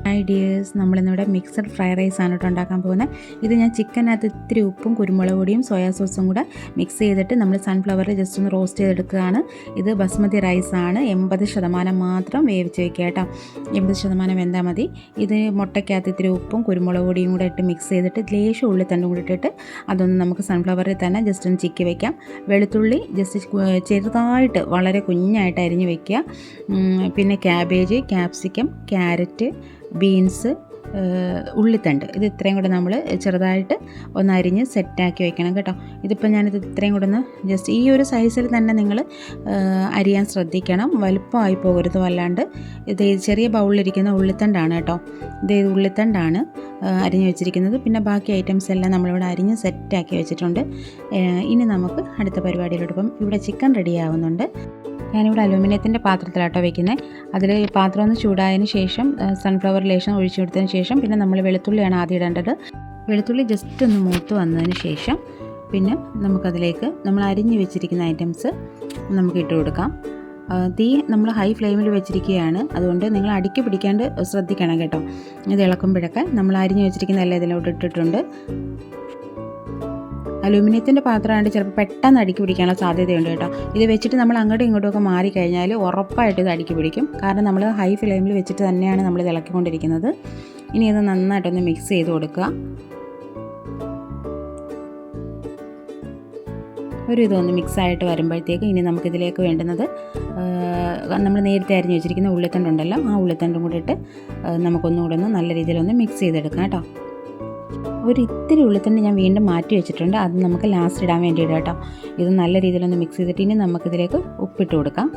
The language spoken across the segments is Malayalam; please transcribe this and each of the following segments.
ഹായ് ഡിയേഴ്സ്, നമ്മളിന്നിവിടെ മിക്സഡ് ഫ്രൈഡ് റൈസ് ആണ് കേട്ടോ ഉണ്ടാക്കാൻ പോകുന്നത്. ഇത് ഞാൻ ചിക്കനകത്ത് ഇത്തിരി ഉപ്പും കുരുമുളക് പൊടിയും സോയാ സോസും കൂടെ മിക്സ് ചെയ്തിട്ട് നമ്മൾ സൺഫ്ലവറിൽ ജസ്റ്റ് ഒന്ന് റോസ്റ്റ് ചെയ്തെടുക്കുകയാണ്. ഇത് ബസ്മതി റൈസാണ്, 80% മാത്രം വേവിച്ച് വയ്ക്കുക കേട്ടോ. 80% വെന്താൽ മതി. ഇത് മുട്ടയ്ക്കകത്ത് ഇത്തിരി ഉപ്പും കുരുമുളക് പൊടിയും കൂടെ ഇട്ട് മിക്സ് ചെയ്തിട്ട് ലേശം ഉള്ളിത്തണ്ടും കൂടി ഇട്ടിട്ട് അതൊന്ന് നമുക്ക് സൺഫ്ലവറിൽ തന്നെ ജസ്റ്റ് ഒന്ന് ചിക്കി വയ്ക്കാം. വെളുത്തുള്ളി ജസ്റ്റ് ചെറുതായിട്ട് വളരെ കുഞ്ഞായിട്ട് അരിഞ്ഞ് വയ്ക്കുക. പിന്നെ ക്യാബേജ്, ക്യാപ്സിക്കം, ക്യാരറ്റ്, ബീൻസ്, ഉള്ളിത്തണ്ട്, ഇത് ഇത്രയും കൂടെ നമ്മൾ ചെറുതായിട്ട് ഒന്ന് അരിഞ്ഞ് സെറ്റാക്കി വെക്കണം കേട്ടോ. ഇതിപ്പോൾ ഞാനിത് ഇത്രയും കൂടെ ഒന്ന് ജസ്റ്റ് ഈ ഒരു സൈസിൽ തന്നെ നിങ്ങൾ അരിയാൻ ശ്രദ്ധിക്കണം. വലുപ്പമായി പോകരുത് വല്ലാണ്ട്. ഇത് ചെറിയ ബൗളിലിരിക്കുന്ന ഉള്ളിത്തണ്ടാണ് കേട്ടോ. ഇത് ഉള്ളിത്തണ്ടാണ് അരിഞ്ഞ് വെച്ചിരിക്കുന്നത്. പിന്നെ ബാക്കി ഐറ്റംസ് എല്ലാം നമ്മളിവിടെ അരിഞ്ഞ് സെറ്റാക്കി വെച്ചിട്ടുണ്ട്. ഇനി നമുക്ക് അടുത്ത പരിപാടിയിലോട്ട് ഇപ്പം ഇവിടെ ചിക്കൻ റെഡി ആവുന്നുണ്ട്. ഞാനിവിടെ അലൂമിനിയത്തിൻ്റെ പാത്രത്തിലാട്ടോ വയ്ക്കുന്നത്. അതിൽ പാത്രം ഒന്ന് ചൂടായതിന് ശേഷം സൺഫ്ലവർ ലേശം ഒഴിച്ചു കൊടുത്തതിന് ശേഷം പിന്നെ നമ്മൾ വെളുത്തുള്ളിയാണ് ആദ്യം ഇടേണ്ടത്. വെളുത്തുള്ളി ജസ്റ്റ് ഒന്ന് മൂത്ത് വന്നതിന് ശേഷം പിന്നെ നമുക്കതിലേക്ക് നമ്മൾ അരിഞ്ഞ് വെച്ചിരിക്കുന്ന ഐറ്റംസ് നമുക്ക് ഇട്ട് കൊടുക്കാം. തീ നമ്മൾ ഹൈ ഫ്ലെയിമിൽ വെച്ചിരിക്കുകയാണ്, അതുകൊണ്ട് നിങ്ങൾ അടിക്ക് പിടിക്കാണ്ട് ശ്രദ്ധിക്കണം കേട്ടോ. ഇത് ഇളക്കുമ്പോഴൊക്കെ നമ്മൾ അരിഞ്ഞ് വെച്ചിരിക്കുന്ന എല്ലാം ഇതിലോട്ട് ഇട്ടിട്ടുണ്ട്. അലൂമിനിയത്തിൻ്റെ പാത്രമായിട്ട് ചിലപ്പോൾ പെട്ടെന്ന് അടുക്കി പിടിക്കാനുള്ള സാധ്യതയുണ്ട് കേട്ടോ. ഇത് വെച്ചിട്ട് നമ്മൾ അങ്ങോട്ടും ഇങ്ങോട്ടുമൊക്കെ മാറിക്കഴിഞ്ഞാൽ ഉറപ്പായിട്ട് ഇത് അടുക്കി പിടിക്കും. കാരണം നമ്മൾ ഹൈ ഫ്ലെയിമിൽ വെച്ചിട്ട് തന്നെയാണ് നമ്മൾ ഇത് ഇളക്കിക്കൊണ്ടിരിക്കുന്നത്. ഇനി ഇത് നന്നായിട്ടൊന്ന് മിക്സ് ചെയ്ത് കൊടുക്കുക. ഒരു ഇതൊന്ന് മിക്സായിട്ട് വരുമ്പോഴത്തേക്ക് ഇനി നമുക്കിതിലേക്ക് വേണ്ടുന്നത് നമ്മൾ നേരത്തെ അരിഞ്ഞ് വെച്ചിരിക്കുന്ന ഉള്ളിത്തണ്ടുണ്ടല്ലോ, ആ ഉള്ളിത്തണ്ടും കൂടി ഇട്ട് നമുക്കൊന്നുകൂടെ ഒന്ന് നല്ല രീതിയിലൊന്ന് മിക്സ് ചെയ്തെടുക്കാം കേട്ടോ. ഒരു ഇത്തിരി ഉള്ളിത്തണ്ട് ഞാൻ വീണ്ടും മാറ്റി വെച്ചിട്ടുണ്ട്, അത് നമുക്ക് ലാസ്റ്റ് ഇടാൻ വേണ്ടിയിട്ട് കേട്ടോ. ഇത് നല്ല രീതിയിലൊന്ന് മിക്സ് ചെയ്തിട്ട് ഇനി നമുക്കിതിലേക്ക് ഉപ്പിട്ട് കൊടുക്കാം.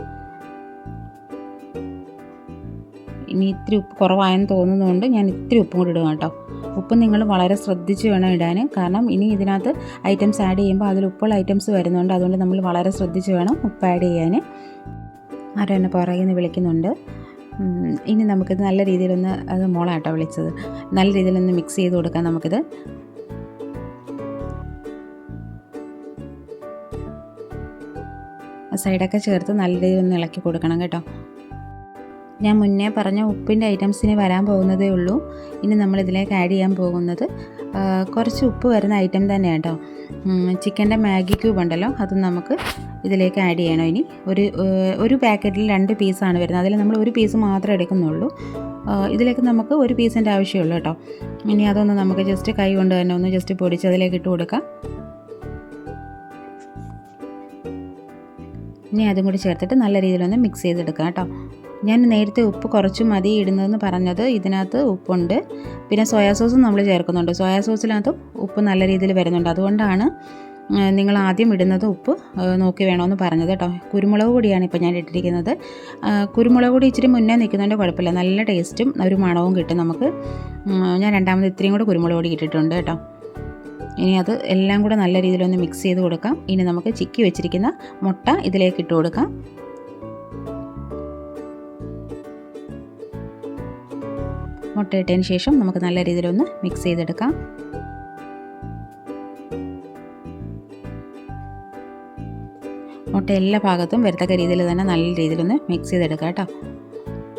ഇനി ഇത്തിരി ഉപ്പ് കുറവായെന്ന് തോന്നുന്നതുകൊണ്ട് ഞാൻ ഇത്തിരി ഉപ്പും കൂടി ഇടുക കേട്ടോ. ഉപ്പ് നിങ്ങൾ വളരെ ശ്രദ്ധിച്ച് വേണം ഇടാൻ, കാരണം ഇനി ഇതിനകത്ത് ഐറ്റംസ് ആഡ് ചെയ്യുമ്പോൾ അതിൽ ഉപ്പുള്ള ഐറ്റംസ് വരുന്നുണ്ട്. അതുകൊണ്ട് നമ്മൾ വളരെ ശ്രദ്ധിച്ച് വേണം ഉപ്പ് ആഡ് ചെയ്യാൻ. ആരും എന്നെ പുറകിൽ നിന്ന് വിളിക്കുന്നുണ്ട്. ഇനി നമുക്കിത് നല്ല രീതിയിലൊന്ന്, അത് മോളാട്ടോ വിളിച്ചത്, നല്ല രീതിയിലൊന്ന് മിക്സ് ചെയ്ത് കൊടുക്കാം. നമുക്കിത് സൈഡൊക്കെ ചേർത്ത് നല്ല രീതിയിലൊന്ന് ഇളക്കി കൊടുക്കണം കേട്ടോ. ഞാൻ മുന്നേ പറഞ്ഞ ഉപ്പിൻ്റെ ഐറ്റംസിന് വരാൻ പോകുന്നതേ ഉള്ളൂ. ഇനി നമ്മളിതിലേക്ക് ആഡ് ചെയ്യാൻ പോകുന്നത് കുറച്ച് ഉപ്പ് വരുന്ന ഐറ്റം തന്നെ കേട്ടോ. ചിക്കൻ്റെ മാഗി ക്യൂബ് ഉണ്ടല്ലോ, അത് നമുക്ക് ഇതിലേക്ക് ആഡ് ചെയ്യണം. ഇനി ഒരു പാക്കറ്റിൽ 2 പീസാണ് വരുന്നത്. അതിൽ നമ്മൾ ഒരു പീസ് മാത്രമേ എടുക്കുന്നുള്ളൂ. ഇതിലേക്ക് നമുക്ക് ഒരു പീസിൻ്റെ ആവശ്യമുള്ളൂ കേട്ടോ. ഇനി അതൊന്ന് നമുക്ക് ജസ്റ്റ് കൈ കൊണ്ട് തന്നെ ഒന്ന് ജസ്റ്റ് പൊടിച്ച് അതിലേക്ക് ഇട്ട് കൊടുക്കാം. ഇനി അതും കൂടി ചേർത്തിട്ട് നല്ല രീതിയിലൊന്ന് മിക്സ് ചെയ്തെടുക്കാം കേട്ടോ. ഞാൻ നേരത്തെ ഉപ്പ് കുറച്ച് മതി ഇടുന്നതെന്ന് പറഞ്ഞത്, ഇതിനകത്ത് ഉപ്പുണ്ട്. പിന്നെ സോയാ സോസും നമ്മൾ ചേർക്കുന്നുണ്ട്. സോയാ സോസിനകത്തും ഉപ്പ് നല്ല രീതിയിൽ വരുന്നുണ്ട്. അതുകൊണ്ടാണ് നിങ്ങൾ ആദ്യം ഇടുന്നത് ഉപ്പ് നോക്കി വേണമെന്ന് പറഞ്ഞത് കേട്ടോ. കുരുമുളക് പൊടിയാണ് ഇപ്പോൾ ഞാൻ ഇട്ടിരിക്കുന്നത്. കുരുമുളക് പൊടി ഇച്ചിരി മുന്നേ നിൽക്കുന്നതുകൊണ്ട് കുഴപ്പമില്ല, നല്ല ടേസ്റ്റും ഒരു മണവും കിട്ടും നമുക്ക്. ഞാൻ രണ്ടാമത് ഇത്രയും കൂടെ കുരുമുളക് പൊടി ഇട്ടിട്ടുണ്ട് കേട്ടോ. ഇനി അത് എല്ലാം കൂടെ നല്ല രീതിയിലൊന്ന് മിക്സ് ചെയ്ത് കൊടുക്കാം. ഇനി നമുക്ക് ചിക്കി വെച്ചിരിക്കുന്ന മുട്ട ഇതിലേക്ക് ഇട്ട് കൊടുക്കാം. മുട്ട ഇട്ടതിന് ശേഷം നമുക്ക് നല്ല രീതിയിലൊന്ന് മിക്സ് ചെയ്തെടുക്കാം. മുട്ട എല്ലാ ഭാഗത്തും വരത്തക്ക രീതിയിൽ തന്നെ നല്ല രീതിയിലൊന്ന് മിക്സ് ചെയ്തെടുക്കാം കേട്ടോ.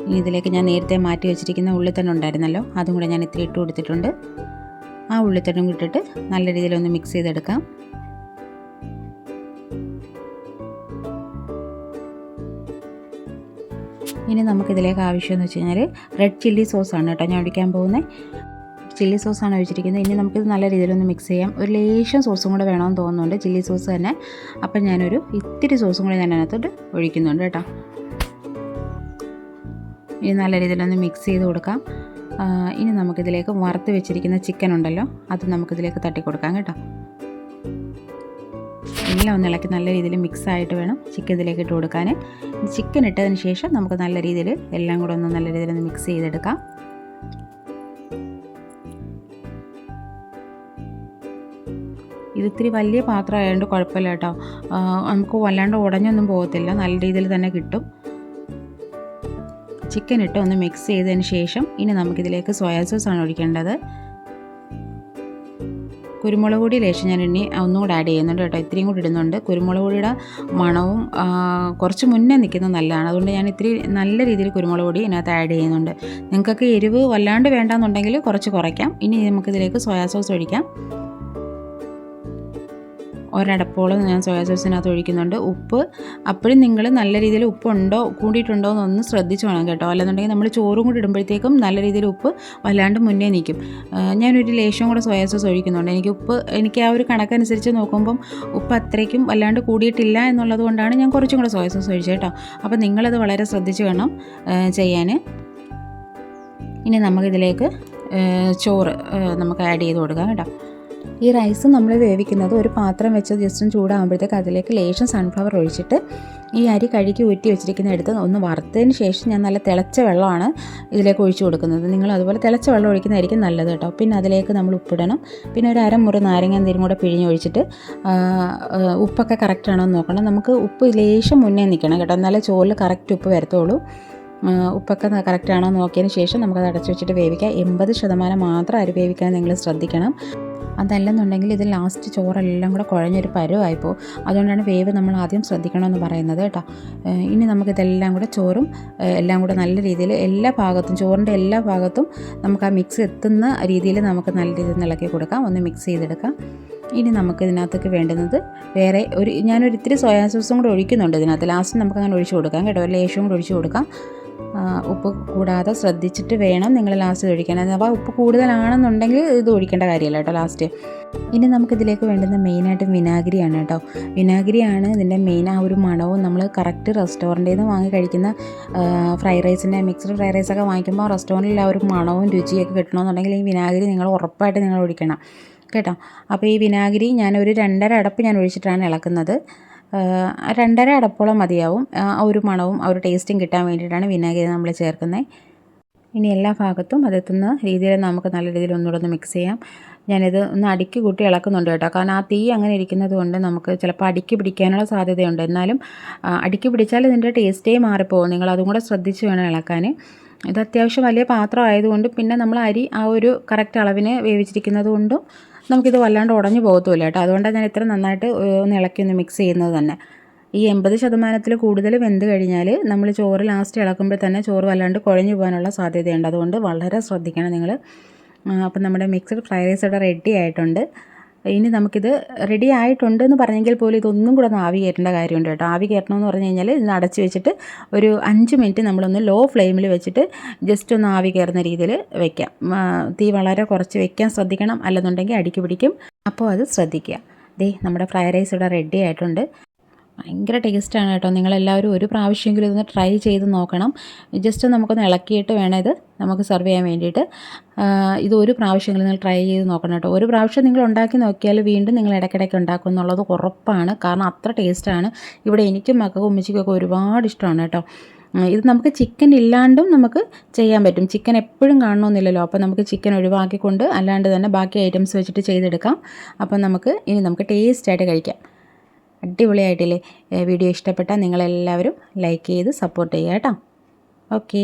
ഇനി ഇതിലേക്ക് ഞാൻ നേരത്തെ മാറ്റി വെച്ചിരിക്കുന്ന ഉള്ളിത്തണ്ട് ഉണ്ടായിരുന്നല്ലോ, അതും കൂടെ ഞാൻ ഇത്തിരി ഇട്ട് കൊടുത്തിട്ടുണ്ട്. ആ ഉള്ളിത്തണ്ടും ഇട്ടിട്ട് നല്ല രീതിയിലൊന്ന് മിക്സ് ചെയ്തെടുക്കാം. ഇനി നമുക്കിതിലേക്ക് ആവശ്യമെന്ന് വെച്ച് കഴിഞ്ഞാൽ റെഡ് ചില്ലി സോസാണ് കേട്ടോ ഞാൻ ഒഴിക്കാൻ പോകുന്നത്. ചില്ലി സോസാണ് ഒഴിച്ചിരിക്കുന്നത്. ഇനി നമുക്കിത് നല്ല രീതിയിലൊന്ന് മിക്സ് ചെയ്യാം. ഒരു ലേശം സോസും കൂടെ വേണമെന്ന് തോന്നുന്നുണ്ട്, ചില്ലി സോസ് തന്നെ. അപ്പം ഞാനൊരു ഇത്തിരി സോസും കൂടെ ഞാൻ അതിനകത്തോട്ട് ഒഴിക്കുന്നുണ്ട് കേട്ടോ. ഇനി നല്ല രീതിയിലൊന്ന് മിക്സ് ചെയ്ത് കൊടുക്കാം. ഇനി നമുക്കിതിലേക്ക് വറുത്ത് വെച്ചിരിക്കുന്ന ചിക്കൻ ഉണ്ടല്ലോ, അത് നമുക്കിതിലേക്ക് തട്ടി കൊടുക്കാം കേട്ടോ. എല്ലാം ഒന്ന് ഇളക്കി നല്ല രീതിയിൽ മിക്സായിട്ട് വേണം ചിക്കൻ ഇതിലേക്ക് ഇട്ട് കൊടുക്കാൻ. ചിക്കൻ ഇട്ടതിന് ശേഷം നമുക്ക് നല്ല രീതിയിൽ എല്ലാം കൂടെ ഒന്ന് നല്ല രീതിയിൽ ഒന്ന് മിക്സ് ചെയ്തെടുക്കാം. ഇതിത്തിരി വലിയ പാത്രം ആയതുകൊണ്ട് കുഴപ്പമില്ല കേട്ടോ. നമുക്ക് വല്ലാണ്ട് ഉടഞ്ഞൊന്നും പോകത്തില്ല, നല്ല രീതിയിൽ തന്നെ കിട്ടും. ചിക്കൻ ഇട്ട് ഒന്ന് മിക്സ് ചെയ്തതിന് ശേഷം ഇനി നമുക്കിതിലേക്ക് സോയാ സോസാണ് ഒഴിക്കേണ്ടത്. കുരുമുളക് പൊടി ലേശം ഞാൻ ഇനി ഒന്നുകൂടെ ആഡ് ചെയ്യുന്നുണ്ട് കേട്ടോ. ഇത്രയും കൂടി ഇടുന്നുണ്ട്. കുരുമുളക് പൊടിയുടെ മണവും കുറച്ച് മുന്നേ നിൽക്കുന്നത് നല്ലതാണ്. അതുകൊണ്ട് ഞാൻ ഇത്തിരി നല്ല രീതിയിൽ കുരുമുളക് പൊടി ഇതിനകത്ത് ആഡ് ചെയ്യുന്നുണ്ട്. നിങ്ങൾക്കൊക്കെ എരിവ് വല്ലാണ്ട് വേണ്ടാന്നുണ്ടെങ്കിൽ കുറച്ച് കുറയ്ക്കാം. ഇനി നമുക്കിതിലേക്ക് സോയാ സോസ് ഒഴിക്കാം. ഒരടപ്പോളം ഞാൻ സോയാ സോസിനകത്ത് ഒഴിക്കുന്നുണ്ട്. ഉപ്പ് അപ്പോഴും നിങ്ങൾ നല്ല രീതിയിൽ ഉപ്പുണ്ടോ കൂടിയിട്ടുണ്ടോ എന്നൊന്ന് ശ്രദ്ധിച്ച് വേണം കേട്ടോ. അല്ലെന്നുണ്ടെങ്കിൽ നമ്മൾ ചോറും കൂടി ഇടുമ്പോഴത്തേക്കും നല്ല രീതിയിൽ ഉപ്പ് വല്ലാണ്ട് മുന്നേ നിൽക്കും. ഞാനൊരു ലേശം കൂടെ സോയാ സോസ് ഒഴിക്കുന്നുണ്ട്. എനിക്ക് ആ ഒരു കണക്കനുസരിച്ച് നോക്കുമ്പം ഉപ്പ് അത്രയ്ക്കും വല്ലാണ്ട് കൂടിയിട്ടില്ല എന്നുള്ളത് കൊണ്ടാണ് ഞാൻ കുറച്ചും കൂടെ സോയാ സോസ് ഒഴിച്ചത് കേട്ടോ. അപ്പോൾ നിങ്ങളത് വളരെ ശ്രദ്ധിച്ച് വേണം ചെയ്യാൻ. ഇനി നമുക്കിതിലേക്ക് ചോറ് നമുക്ക് ആഡ് ചെയ്ത് കൊടുക്കാം കേട്ടോ. ഈ റൈസ് നമ്മൾ വേവിക്കുന്നത് ഒരു പാത്രം വെച്ച് ജസ്റ്റ് ചൂടാകുമ്പോഴത്തേക്ക് അതിലേക്ക് ലേശം സൺഫ്ലവർ ഒഴിച്ചിട്ട് ഈ അരി കഴുകി ഊറ്റി വെച്ചിരിക്കുന്ന എടുത്ത് ഒന്ന് വറുത്തതിന് ശേഷം ഞാൻ നല്ല തിളച്ച വെള്ളമാണ് ഇതിലേക്ക് ഒഴിച്ചു കൊടുക്കുന്നത്. നിങ്ങൾ അതുപോലെ തിളച്ച വെള്ളം ഒഴിക്കുന്നതായിരിക്കും നല്ലത് കേട്ടോ. പിന്നെ അതിലേക്ക് നമ്മൾ ഉപ്പിടണം. പിന്നെ ഒരു അരമുറി നാരങ്ങ നീരും കൂടെ പിഴിഞ്ഞൊഴിച്ചിട്ട് ഉപ്പൊക്കെ കറക്റ്റാണോ എന്ന് നോക്കണം. നമുക്ക് ഉപ്പ് ലേശം മുന്നേ നിൽക്കണം കേട്ടോ, എന്നാലേ ചോറിൽ കറക്റ്റ് ഉപ്പ് വരത്തുള്ളൂ. ഉപ്പൊക്കെ കറക്റ്റാണോ നോക്കിയതിന് ശേഷം നമുക്കത് അടച്ചു വെച്ചിട്ട് വേവിക്കാം. 80% മാത്രം അരി വേവിക്കാൻ നിങ്ങൾ ശ്രദ്ധിക്കണം. അതല്ലെന്നുണ്ടെങ്കിൽ ഇത് ലാസ്റ്റ് ചോറെല്ലാം കൂടെ കുഴഞ്ഞൊരു പരുവായിപ്പോൾ. അതുകൊണ്ടാണ് വേവ് നമ്മൾ ആദ്യം ശ്രദ്ധിക്കണമെന്ന് പറയുന്നത് കേട്ടോ. ഇനി നമുക്കിതെല്ലാം കൂടെ ചോറും എല്ലാം കൂടെ നല്ല രീതിയിൽ എല്ലാ ഭാഗത്തും ചോറിൻ്റെ എല്ലാ ഭാഗത്തും നമുക്ക് ആ മിക്സ് എത്തുന്ന രീതിയിൽ നമുക്ക് നല്ല രീതിയിൽ ഇളക്കി കൊടുക്കാം. ഒന്ന് മിക്സ് ചെയ്തെടുക്കാം. ഇനി നമുക്ക് ഇതിനകത്തേക്ക് വേണ്ടുന്നത് വേറെ ഞാനൊരു ഇത്തിരി സോയാ സോസും കൂടെ ഒഴിക്കുന്നുണ്ട് ഇതിനകത്ത്. ലാസ്റ്റ് നമുക്ക് അങ്ങനെ ഒഴിച്ച് കൊടുക്കാം കേട്ടോ. ഒരു ലേശവും കൂടെ ഒഴിച്ച് കൊടുക്കാം. ഉപ്പ് കൂടാതെ ശ്രദ്ധിച്ചിട്ട് വേണം നിങ്ങൾ ലാസ്റ്റ് ഒഴിക്കാൻ. അഥവാ ഉപ്പ് കൂടുതലാണെന്നുണ്ടെങ്കിൽ ഇത് ഒഴിക്കേണ്ട കാര്യമല്ല കേട്ടോ ലാസ്റ്റ്. ഇനി നമുക്കിതിലേക്ക് വേണ്ടുന്ന മെയിനായിട്ട് വിനാഗിരിയാണ് കേട്ടോ. വിനാഗിരിയാണ് ഇതിൻ്റെ മെയിൻ. ആ ഒരു മണവും നമ്മൾ കറക്റ്റ് റെസ്റ്റോറൻറ്റിൽ നിന്ന് വാങ്ങി കഴിക്കുന്ന ഫ്രൈഡ് മിക്സ്ഡ് ഫ്രൈഡ് റൈസൊക്കെ വാങ്ങിക്കുമ്പോൾ റെസ്റ്റോറൻറ്റിൽ ആ ഒരു മണവും രുചിയൊക്കെ കിട്ടണമെന്നുണ്ടെങ്കിൽ ഈ വിനാഗിരി നിങ്ങൾ ഉറപ്പായിട്ട് നിങ്ങൾ ഒഴിക്കണം കേട്ടോ. അപ്പോൾ ഈ വിനാഗിരി ഞാനൊരു 2.5 അടപ്പ് ഞാൻ ഒഴിച്ചിട്ടാണ് ഇളക്കുന്നത്. 2.5 അടപ്പോളം മതിയാവും. ആ ഒരു മണവും ആ ഒരു ടേസ്റ്റും കിട്ടാൻ വേണ്ടിയിട്ടാണ് വിനാഗിരി നമ്മൾ ചേർക്കുന്നത്. ഇനി എല്ലാ ഭാഗത്തും അതെത്തുന്ന രീതിയിൽ നമുക്ക് നല്ല രീതിയിൽ ഒന്നുകൂടെ ഒന്ന് മിക്സ് ചെയ്യാം. ഞാനിത് ഒന്ന് അടുക്കി കൂട്ടി ഇളക്കുന്നുണ്ട് കേട്ടോ. കാരണം ആ തീ അങ്ങനെ ഇരിക്കുന്നത് കൊണ്ട് നമുക്ക് ചിലപ്പോൾ അടുക്കി പിടിക്കാനുള്ള സാധ്യതയുണ്ട്. എന്നാലും അടുക്കി പിടിച്ചാൽ ഇതിൻ്റെ ടേസ്റ്റേ മാറിപ്പോകും. നിങ്ങൾ അതും കൂടെ ശ്രദ്ധിച്ച് വേണം ഇളക്കാൻ. ഇത് അത്യാവശ്യം വലിയ പാത്രം ആയതുകൊണ്ട് പിന്നെ നമ്മൾ അരി ആ ഒരു കറക്റ്റ് അളവിന് വേവിച്ചിരിക്കുന്നത് കൊണ്ടും നമുക്കിത് വല്ലാണ്ട് ഉടഞ്ഞു പോകത്തുമില്ല കേട്ടോ. അതുകൊണ്ടാണ് ഞാൻ ഇത്ര നന്നായിട്ട് ഒന്ന് ഇളക്കി ഒന്ന് മിക്സ് ചെയ്യുന്നത് തന്നെ. ഈ 80% കൂടുതൽ വെന്ത് കഴിഞ്ഞാൽ നമ്മൾ ചോറ് ലാസ്റ്റ് ഇളക്കുമ്പോൾ തന്നെ ചോറ് വല്ലാണ്ട് കുഴഞ്ഞു പോകാനുള്ള സാധ്യതയുണ്ട്. അതുകൊണ്ട് വളരെ ശ്രദ്ധിക്കണം നിങ്ങൾ. അപ്പം നമ്മുടെ മിക്സഡ് ഫ്രൈഡ് റൈസ് ഇവിടെ റെഡി ആയിട്ടുണ്ട്. ഇനി നമുക്കിത് റെഡി ആയിട്ടുണ്ട് എന്ന് പറഞ്ഞെങ്കിൽ പോലും ഇതൊന്നും കൂടെ ഒന്ന് ആവി കയറ്റേണ്ട കാര്യമുണ്ട് കേട്ടോ. ആവി കയറ്റണമെന്ന് പറഞ്ഞു കഴിഞ്ഞാൽ ഇത് അടച്ച് വെച്ചിട്ട് ഒരു 5 മിനിറ്റ് നമ്മളൊന്ന് ലോ ഫ്ലെയിമിൽ വെച്ചിട്ട് ജസ്റ്റ് ഒന്ന് ആവി കയറുന്ന രീതിയിൽ വെക്കാം. തീ വളരെ കുറച്ച് വെക്കാൻ ശ്രദ്ധിക്കണം, അല്ലെന്നുണ്ടെങ്കിൽ അടിക്ക് പിടിക്കും. അപ്പോൾ അത് ശ്രദ്ധിക്കുക. നമ്മുടെ ഫ്രൈഡ് റൈസ് ഇവിടെ റെഡി ആയിട്ടുണ്ട്. ഭയങ്കര ടേസ്റ്റാണ് കേട്ടോ. നിങ്ങളെല്ലാവരും ഒരു പ്രാവശ്യമെങ്കിലും ഇതൊന്ന് ട്രൈ ചെയ്ത് നോക്കണം. ജസ്റ്റ് നമുക്കൊന്ന് ഇളക്കിയിട്ട് വേണം ഇത് നമുക്ക് സെർവ് ചെയ്യാൻ വേണ്ടിയിട്ട്. ഇത് ഒരു പ്രാവശ്യമെങ്കിലും നിങ്ങൾ ട്രൈ ചെയ്ത് നോക്കണം കേട്ടോ. ഒരു പ്രാവശ്യം നിങ്ങൾ ഉണ്ടാക്കി നോക്കിയാൽ വീണ്ടും നിങ്ങൾ ഇടയ്ക്കിടയ്ക്ക് ഉണ്ടാക്കും എന്നുള്ളത് ഉറപ്പാണ്. കാരണം അത്ര ടേസ്റ്റാണ്. ഇവിടെ എനിക്കും മക്കൾക്കും ഉമ്മച്ചിക്കൊക്കെ ഒരുപാട് ഇഷ്ടമാണ് കേട്ടോ. ഇത് നമുക്ക് ചിക്കൻ ഇല്ലാണ്ടും നമുക്ക് ചെയ്യാൻ പറ്റും. ചിക്കൻ എപ്പോഴും കാണണമെന്നില്ലല്ലോ. അപ്പോൾ നമുക്ക് ചിക്കൻ ഒഴിവാക്കിക്കൊണ്ട് അല്ലാണ്ട് തന്നെ ബാക്കി ഐറ്റംസ് വെച്ചിട്ട് ചെയ്തെടുക്കാം. അപ്പം നമുക്ക് ടേസ്റ്റായിട്ട് കഴിക്കാം. അടിപൊളിയായിട്ടില്ലേ? വീഡിയോ ഇഷ്ടപ്പെട്ടാൽ നിങ്ങളെല്ലാവരും ലൈക്ക് ചെയ്ത് സപ്പോർട്ട് ചെയ്യുക കേട്ടോ. ഓക്കേ.